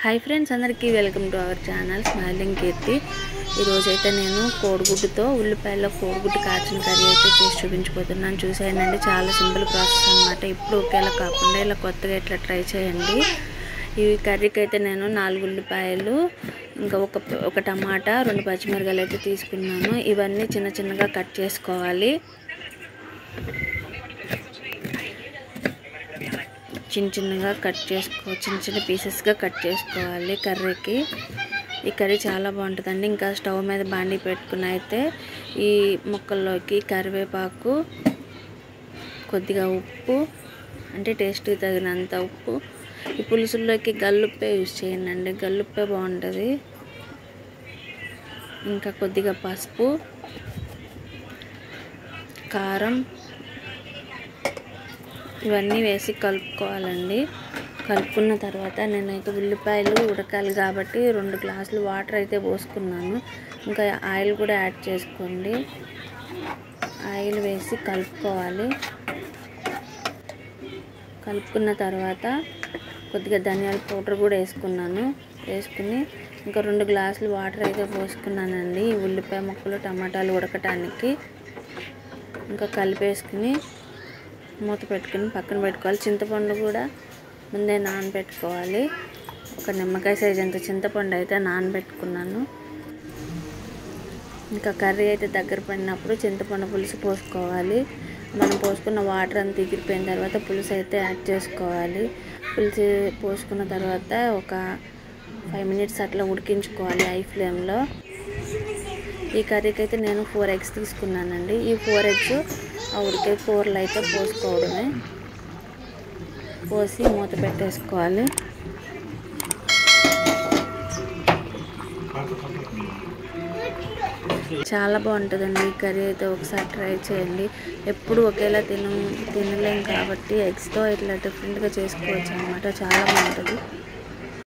High friends अंदर की welcome to our channel smiling Keerthi ఈరోజైతే నేను కోడిగుడ్డుతో ఉల్లిపాయల కోడిగుడ్డు కాచిన కర్రీ అయితే చేసి చూపించబోతున్నాను। చూసేయండి, చాలా సింపుల్ ప్రాసెస్ అన్నమాట। ఇప్పుడు ఒకేలా కాకుండా ఇలా కొత్తగా ఇట్లా ట్రై చేయండి। ఈ కర్రీకి అయితే నేను 4 ఉల్లిపాయలు ఇంకా ఒక టమాటా 2 పచ్చిమిరపకాయలు అయితే తీసుకున్నాను। ఇవన్నీ చిన్న చిన్నగా కట్ చేసుకోవాలి। చిన్నగా కట్ చేసుకో చిన్న పీసెస్ గా కట్ చేసుకోవాలి కర్రీకి। ఈ కర్రీ చాలా బాగుంటుందండి। ఇంకా స్టవ్ మీద బాండి పెట్టుకుని అయితే ఈ ముక్కల్లోకి కరివేపాకు, కొద్దిగా ఉప్పు అంటే టేస్ట్ కి తగినంత ఉప్పు, ఈ పులుసుల్లోకి గల్లుప్పే యూస్ చేయండి, గల్లుప్పే బాగుంటుంది। ఇంకా కొద్దిగా పసుపు, కారం ఇవన్నీ వేసి కలుపుకోవాలండి। కలుపుకున్న తర్వాత నేనైతే ఉల్లిపాయలు ఉడకాలి కాబట్టి 2 గ్లాసులు వాటర్ అయితే పోసుకున్నాను। ఇంకా ఆయిల్ కూడా యాడ్ చేసుకోండి। ఆయిల్ వేసి కలుపుకోవాలి। కలుపుకున్న తర్వాత కొద్దిగా ధనియాల పౌడర్ కూడా వేసుకున్నాను। వేసుకుని ఇంకా 2 గ్లాసులు వాటర్ అయితే పోసుకున్నానండి ఈ ఉల్లిపాయ ముక్కలు టమాటాలు ఉడకటానికి। ఇంకా కలిపేసుకుని మూత పెట్టుకుని పక్కన పెట్టుకోవాలి। చింతపండు కూడా ముందే నానబెట్టుకోవాలి। ఒక నిమ్మకాయ సైజ్ అంత చింతపండు అయితే నానబెట్టుకున్నాను। ఇంకా కర్రీ అయితే దగ్గర పడినప్పుడు చింతపండు పులుసు పోసుకోవాలి। మనం పోసుకున్న వాటర్ అంతా ఎగిరిపోయిన తర్వాత పులుసు అయితే యాడ్ చేసుకోవాలి। పులుసు పోసుకున్న తర్వాత ఒక 5 మినిట్స్ అట్లా ఉడికించుకోవాలి హై ఫ్లేమ్లో। ఈ కర్రీకి అయితే నేను 4 ఎగ్స్ తీసుకున్నానండి। ఈ 4 ఎగ్స్ ఆ ఉడికే కూరలు అయితే పోసుకోవడమే, పోసి మూత పెట్టేసుకోవాలి। చాలా బాగుంటుందండి ఈ కర్రీ అయితే, ఒకసారి ట్రై చేయండి। ఎప్పుడు ఒకేలా తినలేం కాబట్టి ఎగ్స్తో ఇట్లా డిఫరెంట్గా చేసుకోవచ్చు అన్నమాట, చాలా బాగుంటుంది।